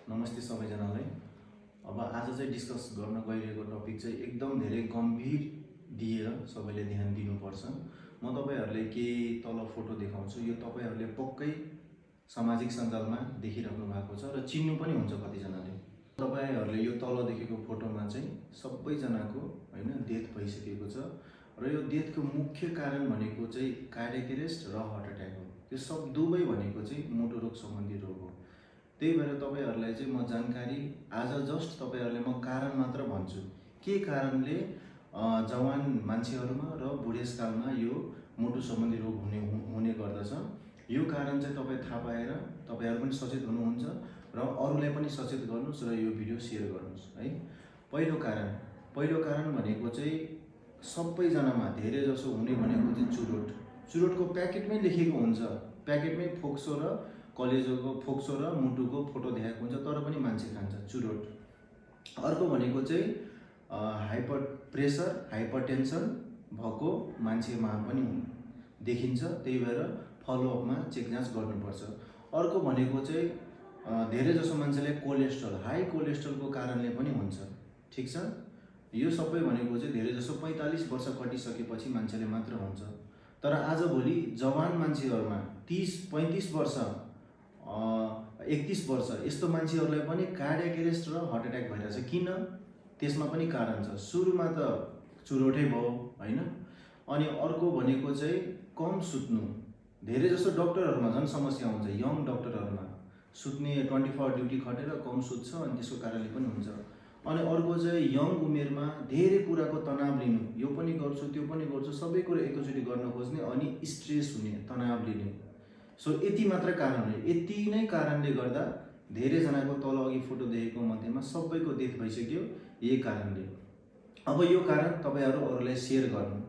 नमस्ते सबैजनालाई। अब आज चाहिँ डिस्कस गर्न गइरहेको टपिक चाहिँ एकदम धेरै गम्भीर दिएर सबैले ध्यान दिनुपर्छ। म तपाईहरुले केही तल फोटो देखाउँछु। यो तपाईहरुले पक्कै सामाजिक सञ्जालमा देखिराख्नु भएको छ र चिन्नु पनि हुन्छ कतिजनाले। तपाईहरुले यो तल देखेको फोटोमा चाहिँ सबैजनाको हैन डेथ भइसकेको छ र यो डेथको मुख्य कारण भनेको चाहिँ कार्डियक अरेस्ट र हार्ट अट्याक हो। त्यो सब दुवै भनेको चाहिँ मुटु रोग सम्बन्धी रोग हो। त्यही भएर तपाईहरुलाई चाहिँ म जानकारी आज जस्ट तपाईहरुले म कारण मात्र भन्छु के कारणले जवान मान्छेहरुमा र बुढेसकालमा यो मुटु सम्बन्धी रोग हुने गर्दछ। यो कारण चाहिँ तपाई थाहा पाएर तपाईहरु पनि सचेत हुनुहुन्छ र अरूलाई पनि सचेत गर्नुस् र यो भिडियो शेयर गर्नुस् है। पहिलो कारण भनेको चाहिँ सबैजनामा धेरै जसो हुने भनेको चाहिँ चुरोट। चुरोटको प्याकेटमै लेखेको हुन्छ, प्याकेटमै फोक्सो र कलेजोको फोक्सो र मुटुको फोटो देखाएको हुन्छ तर पनि मान्छे खान्छ चुरोट। अर्को भनेको चाहिँ हाइपर प्रेसर हाइपरटेन्सन भएको मान्छेमा पनि देखिन्छ। त्यही भएर फलोअपमा चेक जाँच गर्नुपर्छ। अर्को भनेको चाहिँ धेरै जसो मान्छेले कोलेस्ट्रोल हाई कोलेस्ट्रोलको कारणले पनि हुन्छ। ठीक छ। यो सबै भनेको चाहिँ धेरै जसो 45 वर्ष कटिसकेपछि मान्छेले मात्र हुन्छ। तर आजभोलि जवान मान्छेहरुमा 30-35 वर्ष 31 वर्ष यस्तो मान्छेहरुलाई पनि कार्डियक अरेस्ट र हार्ट अट्याक भइरहेछ। किन? त्यसमा पनि कारण छ। सुरुमा त चुरोटै भयो हैन। अनि अर्को भनेको चाहिँ कम सुत्नु। धेरै जसो डाक्टरहरुमा झन् समस्या हुन्छ। यङ डाक्टरहरुमा सुत्ने 24 आवर ड्युटी खटेर कम सुत्छ अनि त्यसको कारणले पनि हुन्छ। अनि अर्को चाहिँ यङ उमेरमा धेरै कुराको तनाव लिनु, यो पनि गर्छु त्यो पनि गर्छु सबै कुरा एकैचोटी गर्न खोज्ने अनि स्ट्रेस हुने, तनाव लिने। सो यति मात्र कारण हो। यति नै कारणले गर्दा धेरै जनाको तल अघि फोटो देखेको मध्येमा सबैको डेथ भइसक्यो यही कारणले। अब यो कारण तपाईहरु अरूलाई शेयर गर्नु।